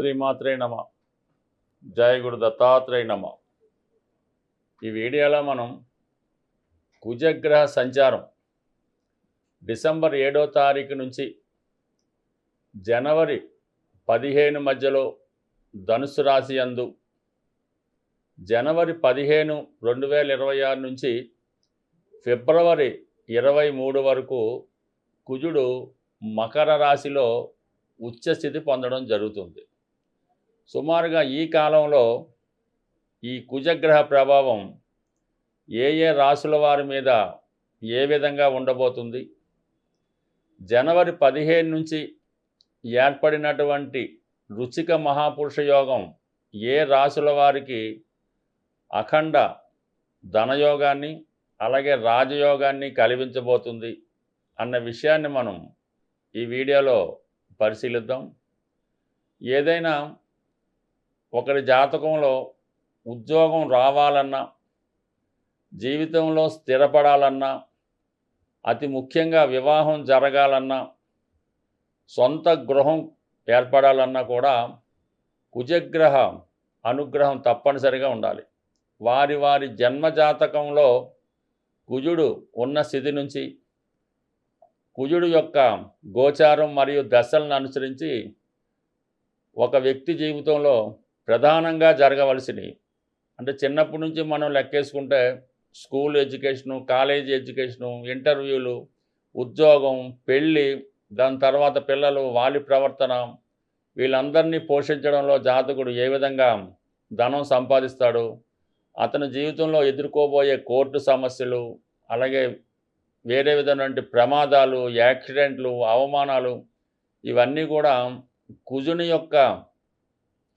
శ్రీమాత్రే నమ. జయ గురు దత్తాత్రేయ నమ. ఈ వీడియోలో మనం కుజగ్రహ సంచారం డిసెంబర్ 7వ తారీఖు నుంచి జనవరి 15 మధ్యలో ధనుసు రాశి యందు, జనవరి 15, 2026 నుంచి ఫిబ్రవరి 23 వరకు కుజుడు మకర రాశిలో ఉచ్చస్థితి పొందడం జరుగుతుంది. సుమారుగా ఈ కాలంలో ఈ కుజగ్రహ ప్రభావం ఏ రాశుల వారి మీద ఏ విధంగా ఉండబోతుంది, జనవరి 15 నుంచి ఏర్పడినటువంటి వృశ్చిక మహాపురుష యోగం ఏ రాశుల వారికి అఖండ ధనయోగాన్ని అలాగే రాజయోగాన్ని కలిగించబోతుంది అన్న విషయాన్ని మనం ఈ వీడియోలో పరిశీలిద్దాం. ఏదైనా ఒకరి జాతకంలో ఉద్యోగం రావాలన్నా, జీవితంలో స్థిరపడాలన్నా, అతి ముఖ్యంగా వివాహం జరగాలన్నా, సొంత గృహం ఏర్పడాలన్నా కూడా కుజగ్రహ అనుగ్రహం తప్పనిసరిగా ఉండాలి. వారి వారి జన్మజాతకంలో కుజుడు ఉన్న స్థితి నుంచి కుజుడు యొక్క గోచారం మరియు దశలను అనుసరించి ఒక వ్యక్తి జీవితంలో ప్రధానంగా జరగవలసినవి, అంటే చిన్నప్పటి నుంచి మనం లెక్కేసుకుంటే స్కూల్ ఎడ్యుకేషను, కాలేజీ ఎడ్యుకేషను, ఇంటర్వ్యూలు, ఉద్యోగం, పెళ్ళి, దాని తర్వాత పిల్లలు, వాళ్ళ ప్రవర్తన, వీళ్ళందరినీ పోషించడంలో జాతకుడు ఏ విధంగా ధనం సంపాదిస్తాడు, అతని జీవితంలో ఎదుర్కోబోయే కోర్టు సమస్యలు, అలాగే వేరే విధమైనటువంటి ప్రమాదాలు, యాక్సిడెంట్లు, అవమానాలు, ఇవన్నీ కూడా కుజుని యొక్క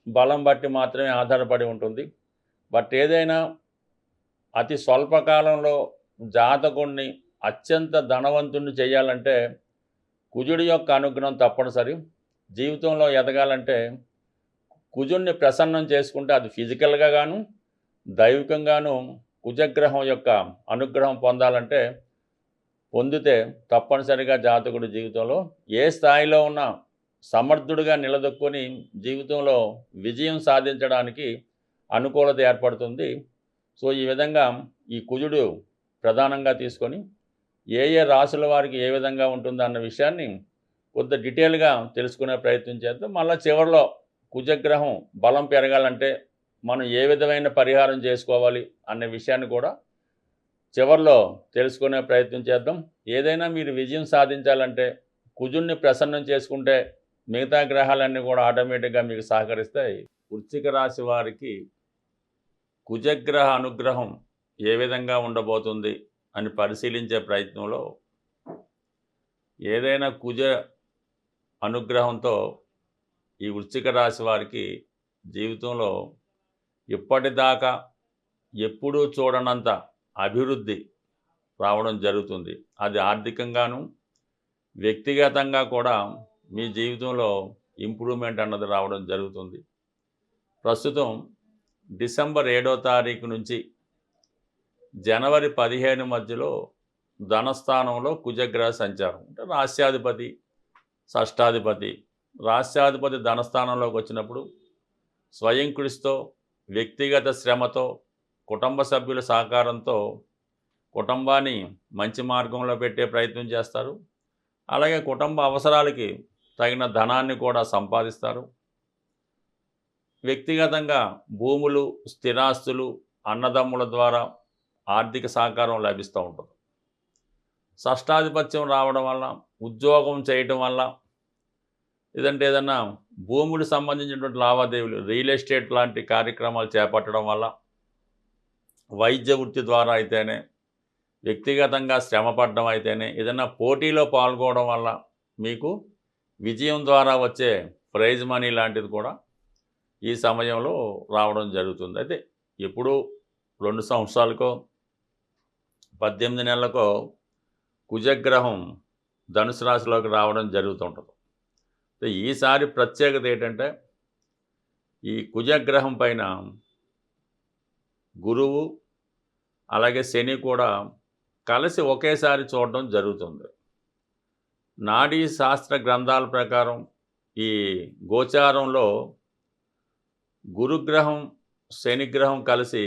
బలం బట్టి మాత్రమే ఆధారపడి ఉంటుంది. బట్ ఏదైనా అతి స్వల్పకాలంలో జాతకుడిని అత్యంత ధనవంతుణ్ణి చేయాలంటే కుజుడి యొక్క అనుగ్రహం తప్పనిసరి. జీవితంలో ఎదగాలంటే కుజుడిని ప్రసన్నం చేసుకుంటే అది ఫిజికల్గా గాను దైవికంగాను కుజగ్రహం యొక్క అనుగ్రహం పొందితే తప్పనిసరిగా జాతకుడి జీవితంలో ఏ స్థాయిలో ఉన్న సమర్థుడిగా నిలదొక్కుని జీవితంలో విజయం సాధించడానికి అనుకూలత ఏర్పడుతుంది. సో ఈ విధంగా ఈ కుజుడు ప్రధానంగా తీసుకొని ఏ రాశుల వారికి ఏ విధంగా ఉంటుందో అన్న విషయాన్ని కొంత డీటెయిల్గా తెలుసుకునే ప్రయత్నం చేద్దాం. మళ్ళీ చివరిలో కుజగ్రహం బలం పెరగాలంటే మనం ఏ విధమైన పరిహారం చేసుకోవాలి అనే విషయాన్ని కూడా చివరిలో తెలుసుకునే ప్రయత్నం చేద్దాం. ఏదైనా మీరు విజయం సాధించాలంటే కుజుడిని ప్రసన్నం చేసుకుంటే మిగతా గ్రహాలన్నీ కూడా ఆటోమేటిక్గా మీకు సహకరిస్తాయి. వృశ్చిక రాశి వారికి కుజగ్రహ అనుగ్రహం ఏ విధంగా ఉండబోతుంది అని పరిశీలించే ప్రయత్నంలో ఏదైనా కుజ అనుగ్రహంతో ఈ వృశ్చిక రాశి వారికి జీవితంలో ఇప్పటిదాకా ఎప్పుడూ చూడనంత అభివృద్ధి రావడం జరుగుతుంది. అది ఆర్థికంగాను వ్యక్తిగతంగా కూడా మీ జీవితంలో ఇంప్రూవ్మెంట్ అన్నది రావడం జరుగుతుంది. ప్రస్తుతం డిసెంబర్ 7వ తారీఖు నుంచి జనవరి 15 మధ్యలో ధనస్థానంలో కుజగ్రహ సంచారం, అంటే రాస్యాధిపతి, షష్టాధిపతి. రాస్యాధిపతి ధనస్థానంలోకి వచ్చినప్పుడు స్వయం కృషితో, వ్యక్తిగత శ్రమతో, కుటుంబ సభ్యుల సహకారంతో కుటుంబాన్ని మంచి మార్గంలో పెట్టే ప్రయత్నం చేస్తారు. అలాగే కుటుంబ అవసరాలకి తగిన ధనాన్ని కూడా సంపాదిస్తారు. వ్యక్తిగతంగా భూములు, స్థిరాస్తులు, అన్నదమ్ముల ద్వారా ఆర్థిక సహకారం లభిస్తూ ఉంటుంది. షష్టాధిపత్యం రావడం వల్ల, ఉద్యోగం చేయటం వల్ల, లేదంటే ఏదన్నా భూములకు సంబంధించినటువంటి లావాదేవీలు, రియల్ ఎస్టేట్ లాంటి కార్యక్రమాలు చేపట్టడం వల్ల, వైద్య వృత్తి ద్వారా అయితేనే, వ్యక్తిగతంగా శ్రమపడడం అయితేనే, ఏదైనా పోటీలో పాల్గొనడం వల్ల మీకు విజయం ద్వారా వచ్చే ప్రైజ్ మనీ లాంటిది కూడా ఈ సమయంలో రావడం జరుగుతుంది. అయితే ఎప్పుడూ 2 సంవత్సరాలకో 18 నెలలకో కుజగ్రహం ధనుసు రాశిలోకి రావడం జరుగుతుంటుంది. ఈసారి ప్రత్యేకత ఏంటంటే ఈ కుజగ్రహం పైన గురువు అలాగే శని కూడా కలిసి ఒకేసారి చూడడం జరుగుతుంది. నాడీ శాస్త్ర గ్రంథాల ప్రకారం ఈ గోచారంలో గురుగ్రహం శనిగ్రహం కలిసి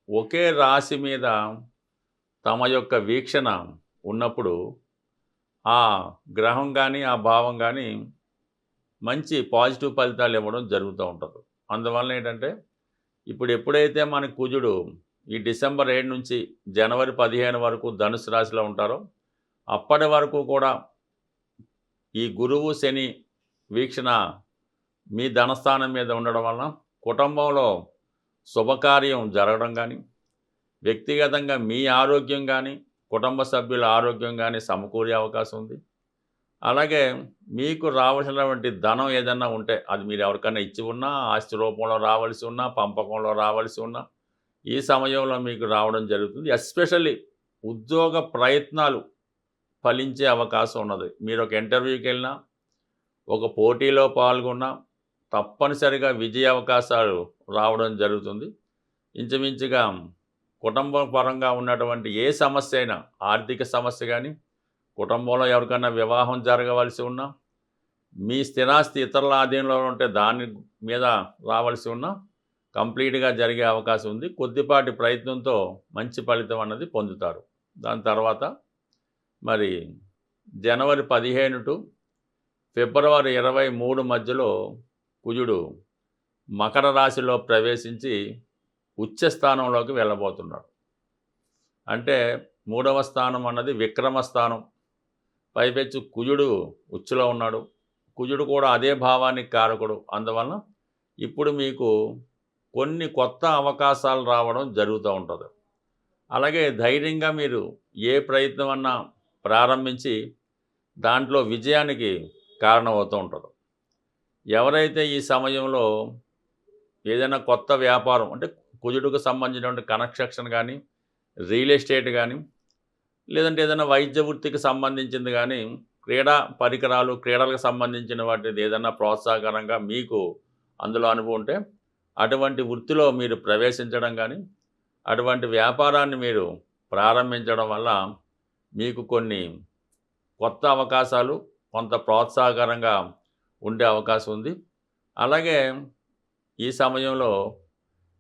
ఒకే రాశి మీద తమ యొక్క వీక్షణ ఉన్నప్పుడు ఆ గ్రహం కానీ ఆ భావం కానీ మంచి పాజిటివ్ ఫలితాలు ఇవ్వడం జరుగుతూ ఉంటుంది. అందువల్ల ఏంటంటే ఇప్పుడు ఎప్పుడైతే మన కుజుడు ఈ డిసెంబర్ 7 నుంచి జనవరి 15 వరకు ధనుసు రాశిలో ఉంటారో అప్పటి వరకు కూడా ఈ గురువు శని వీక్షణ మీ ధనస్థానం మీద ఉండడం వలన కుటుంబంలో శుభకార్యం జరగడం కానీ, వ్యక్తిగతంగా మీ ఆరోగ్యం కానీ, కుటుంబ సభ్యుల ఆరోగ్యం కానీ సమకూరే అవకాశం ఉంది. అలాగే మీకు రావాల్సినటువంటి ధనం ఏదన్నా ఉంటే అది మీరు ఎవరికైనా ఇచ్చి ఉన్నా, ఆస్తి రూపంలో రావాల్సి ఉన్నా, పంపకంలో రావాల్సి ఉన్నా ఈ సమయంలో మీకు రావడం జరుగుతుంది. ఎస్పెషల్లీ ఉద్యోగ ప్రయత్నాలు ఫలించే అవకాశం ఉన్నది. మీరు ఒక ఇంటర్వ్యూకి వెళ్ళినా, ఒక పోటీలో పాల్గొన్నా తప్పనిసరిగా విజయ అవకాశాలు రావడం జరుగుతుంది. ఇంచుమించుగా కుటుంబ పరంగా ఉన్నటువంటి ఏ సమస్య అయినా, ఆర్థిక సమస్య కానీ, కుటుంబంలో ఎవరికైనా వివాహం జరగవలసి ఉన్నా, మీ స్థిరాస్తి ఇతరుల ఆధీనంలో ఉంటే దాని మీద రావాల్సి ఉన్నా కంప్లీట్గా జరిగే అవకాశం ఉంది. కొద్దిపాటి ప్రయత్నంతో మంచి ఫలితం అన్నది పొందుతారు. దాని తర్వాత మరి జనవరి 15 టు ఫిబ్రవరి 23 మధ్యలో కుజుడు మకర రాశిలో ప్రవేశించి ఉచ్చ స్థానంలోకి వెళ్ళబోతున్నాడు. అంటే 3వ స్థానం అన్నది విక్రమ స్థానం. పైపెచ్చు కుజుడు ఉచ్చులో ఉన్నాడు. కుజుడు కూడా అదే భావానికి కారకుడు. అందువలన ఇప్పుడు మీకు కొన్ని కొత్త అవకాశాలు రావడం జరుగుతూ ఉంటుంది. అలాగే ధైర్యంగా మీరు ఏ ప్రయత్నం అన్నా ప్రారంభించి దాంట్లో విజయానికి కారణమవుతూ ఉంటారు. ఎవరైతే ఈ సమయంలో ఏదైనా కొత్త వ్యాపారం అంటే కుజుడుకు సంబంధించినటువంటి కన్స్ట్రక్షన్ కానీ, రియల్ ఎస్టేట్ కానీ, లేదంటే ఏదైనా వైద్య వృత్తికి సంబంధించింది కానీ, క్రీడా పరికరాలు, క్రీడలకు సంబంధించిన వాటిది ఏదైనా ప్రోత్సాహకరంగా మీకు అందులో అనుభవం ఉంటే అటువంటి వృత్తిలో మీరు ప్రవేశించడం కానీ, అటువంటి వ్యాపారాన్ని మీరు ప్రారంభించడం వల్ల మీకు కొన్ని కొత్త అవకాశాలు, కొంత ప్రోత్సాహకరంగా ఉండే అవకాశం ఉంది. అలాగే ఈ సమయంలో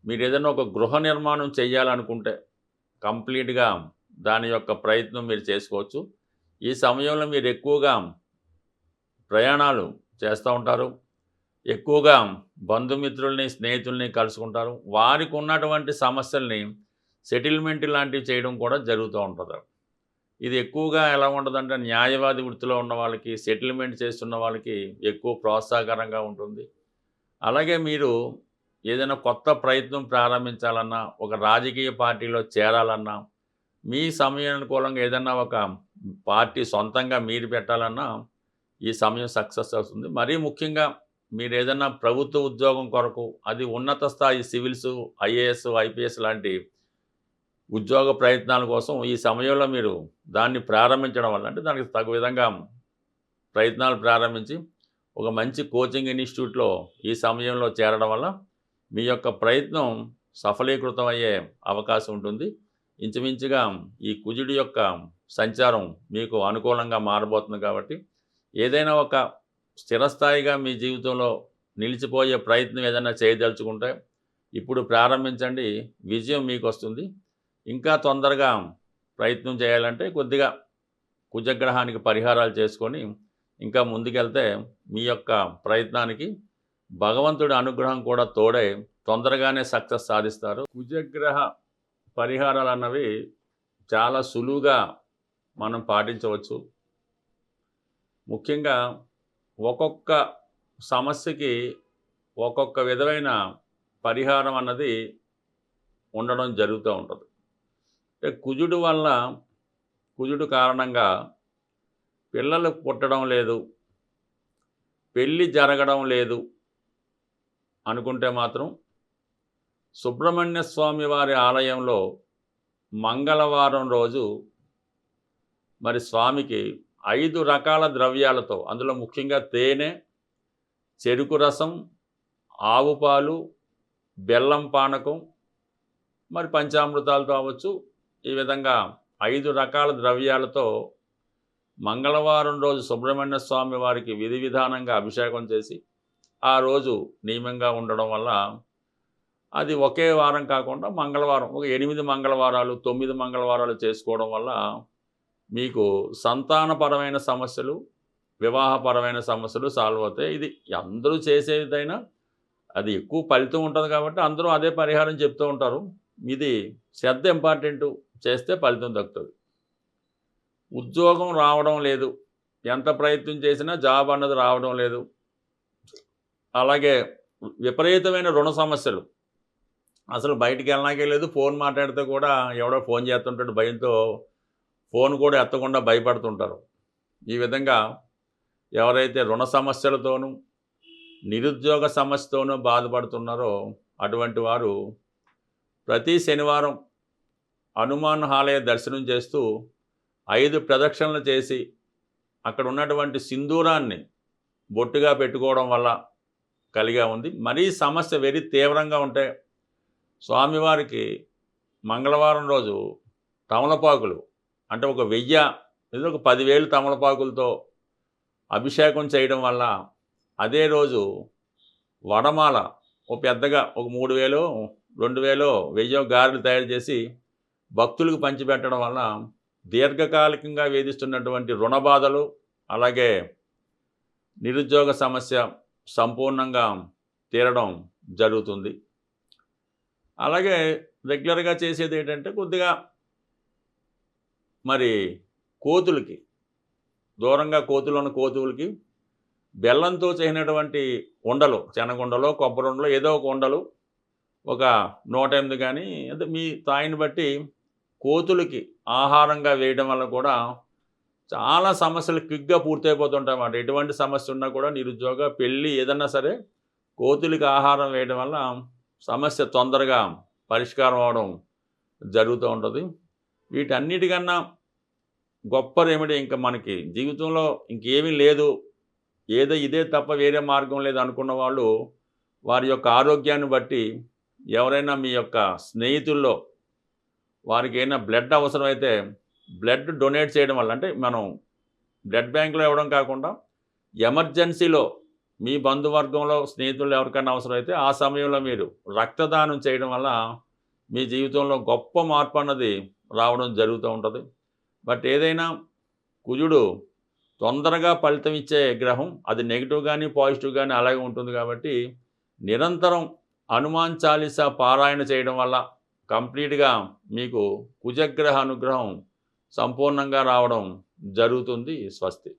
మీరు ఏదైనా ఒక గృహ నిర్మాణం చేయాలనుకుంటే కంప్లీట్గా దాని యొక్క ప్రయత్నం మీరు చేసుకోవచ్చు. ఈ సమయంలో మీరు ఎక్కువగా ప్రయాణాలు చేస్తూ ఉంటారు. ఎక్కువగా బంధుమిత్రుల్ని, స్నేహితుల్ని కలుసుకుంటారు. వారికి ఉన్నటువంటి సమస్యల్ని సెటిల్మెంట్ లాంటివి చేయడం కూడా జరుగుతూ ఉంటుంది. ఇది ఎక్కువగా ఎలా ఉంటుందంటే న్యాయవాది వృత్తిలో ఉన్న వాళ్ళకి, సెటిల్మెంట్ చేస్తున్న వాళ్ళకి ఎక్కువ ప్రోత్సాహకరంగా ఉంటుంది. అలాగే మీరు ఏదైనా కొత్త ప్రయత్నం ప్రారంభించాలన్నా, ఒక రాజకీయ పార్టీలో చేరాలన్నా, మీ సమయానుకూలంగా ఏదైనా ఒక పార్టీ సొంతంగా మీరు పెట్టాలన్నా ఈ సమయం సక్సెస్ అవుతుంది. మరీ ముఖ్యంగా మీరు ఏదైనా ప్రభుత్వ ఉద్యోగం కొరకు, అది ఉన్నత స్థాయి సివిల్స్, ఐఏఎస్, ఐపీఎస్ లాంటి ఉద్యోగ ప్రయత్నాల కోసం ఈ సమయంలో మీరు దాన్ని ప్రారంభించడం వల్ల, అంటే దానికి తగు విధంగా ప్రయత్నాలు ప్రారంభించి ఒక మంచి కోచింగ్ ఇన్స్టిట్యూట్లో ఈ సమయంలో చేరడం వల్ల మీ యొక్క ప్రయత్నం సఫలీకృతం అయ్యే అవకాశం ఉంటుంది. ఇంచుమించుగా ఈ కుజుడి యొక్క సంచారం మీకు అనుకూలంగా మారబోతుంది కాబట్టి ఏదైనా ఒక స్థిరస్థాయిగా మీ జీవితంలో నిలిచిపోయే ప్రయత్నం ఏదైనా చేయదలుచుకుంటే ఇప్పుడు ప్రారంభించండి, విజయం మీకు వస్తుంది. ఇంకా తొందరగా ప్రయత్నం చేయాలంటే కొద్దిగా కుజగ్రహానికి పరిహారాలు చేసుకొని ఇంకా ముందుకెళ్తే మీ యొక్క ప్రయత్నానికి భగవంతుడి అనుగ్రహం కూడా తోడై తొందరగానే సక్సెస్ సాధిస్తారు. కుజగ్రహ పరిహారాలు అన్నవి చాలా సులువుగా మనం పాటించవచ్చు. ముఖ్యంగా ఒక్కొక్క సమస్యకి ఒక్కొక్క విధమైన పరిహారం అన్నది ఉండడం జరుగుతూ ఉంటుంది. అంటే కుజుడు కారణంగా పిల్లలు పుట్టడం లేదు, పెళ్ళి జరగడం లేదు అనుకుంటే మాత్రం సుబ్రహ్మణ్య స్వామి వారి ఆలయంలో మంగళవారం రోజు మరి స్వామికి 5 రకాల ద్రవ్యాలతో, అందులో ముఖ్యంగా తేనె, చెరుకు రసం, ఆవు పాలు, బెల్లం పానకం, మరి పంచామృతాలతో అవ్వచ్చు, ఈ విధంగా 5 రకాల ద్రవ్యాలతో మంగళవారం రోజు సుబ్రహ్మణ్య స్వామి వారికి విధి విధానంగా అభిషేకం చేసి ఆ రోజు నియమంగా ఉండడం వల్ల అది ఒకే వారం కాకుండా మంగళవారం ఒక 8 మంగళవారాలు, 9 మంగళవారాలు చేసుకోవడం వల్ల మీకు సంతానపరమైన సమస్యలు, వివాహపరమైన సమస్యలు సాల్వ్ అవుతాయి. ఇది అందరూ చేసేదైనా అది ఎక్కువ ఫలితం ఉంటది కాబట్టి అందరూ అదే పరిహారం చెప్తూ ఉంటారు. ఇది శ్రద్ధ ఇంపార్టెంటు. చేస్తే ఫలితం దక్కుతది. ఉద్యోగం రావడం లేదు. ఎంత ప్రయత్నం చేసినా జాబ్ అన్నది రావడం లేదు. అలాగే విపరీతమైన రుణ సమస్యలు. అసలు బయటికెళ్ళనాకే లేదు. ఫోన్ మాట్లాడితే కూడా ఎవడో ఫోన్ చేస్తుంటాడు భయంతో ఫోన్ కూడా ఎత్తకుండా భయపడుతుంటారు. ఈ విధంగా ఎవరైతే రుణ సమస్యలతోనూ, నిరుద్యోగ సమస్యతోనూ బాధపడుతున్నారో అటువంటి వారు ప్రతి శనివారం హనుమాన్ ఆలయ దర్శనం చేస్తూ 5 ప్రదక్షిణలు చేసి అక్కడ ఉన్నటువంటి సింధూరాన్ని బొట్టుగా పెట్టుకోవడం వల్ల కలిగా ఉంది. మరీ సమస్య వెరీ తీవ్రంగా ఉంటే స్వామివారికి మంగళవారం రోజు తమలపాకులు అంటే ఒక 1000 లేదా ఒక 10,000 తమలపాకులతో అభిషేకం చేయడం వల్ల అదే రోజు వడమాల ఓ పెద్దగా ఒక 3,000 2,000 1000 గారెలు తయారు చేసి భక్తులకు పంచిపెట్టడం వల్ల దీర్ఘకాలికంగా వేధిస్తున్నటువంటి రుణ బాధలు అలాగే నిరుద్యోగ సమస్య సంపూర్ణంగా తీరడం జరుగుతుంది. అలాగే రెగ్యులర్గా చేసేది ఏంటంటే కొద్దిగా మరి కోతులకి దూరంగా కోతులున్న కోతులకి బెల్లంతో చేసినటువంటి ఉండలు, శనగుండలో, కొబ్బరి ఉండలో ఏదో ఒక ఉండలు ఒక 108 కానీ అంటే మీ స్థాయిని బట్టి కోతులకి ఆహారంగా వేయడం వల్ల కూడా చాలా సమస్యలు క్విక్గా పూర్తయిపోతుంటాయి అన్నమాట. ఎటువంటి సమస్య ఉన్నా కూడా నిరుద్యోగ, పెళ్ళి ఏదన్నా సరే కోతులకి ఆహారం వేయడం వల్ల సమస్య తొందరగా పరిష్కారం అవడం జరుగుతూ ఉంటుంది. వీటన్నిటికన్నా గొప్ప రెమెడీ ఇంకా మనకి జీవితంలో ఇంకేమీ లేదు, ఇదే తప్ప వేరే మార్గం లేదు అనుకున్న వాళ్ళు వారి యొక్క ఆరోగ్యాన్ని బట్టి ఎవరైనా మీ యొక్క స్నేహితుల్లో వారికి ఏమైనా బ్లడ్ అవసరమైతే బ్లడ్ డొనేట్ చేయడం వల్ల అంటే మనం బ్లడ్ బ్యాంకులో ఇవ్వడం కాకుండా ఎమర్జెన్సీలో మీ బంధువర్గంలో స్నేహితులు ఎవరికైనా అవసరమైతే ఆ సమయంలో మీరు రక్తదానం చేయడం వల్ల మీ జీవితంలో గొప్ప మార్పు అన్నది రావడం జరుగుతూ ఉంటుంది. బట్ ఏదైనా కుజుడు తొందరగా ఫలితం ఇచ్చే గ్రహం, అది నెగిటివ్ కానీ పాజిటివ్ కానీ అలాగే ఉంటుంది కాబట్టి నిరంతరం హనుమాన్ చాలీసా పారాయణ చేయడం వల్ల కంప్లీట్గా మీకు కుజగ్రహ అనుగ్రహం సంపూర్ణంగా రావడం జరుగుతుంది. స్వస్తి.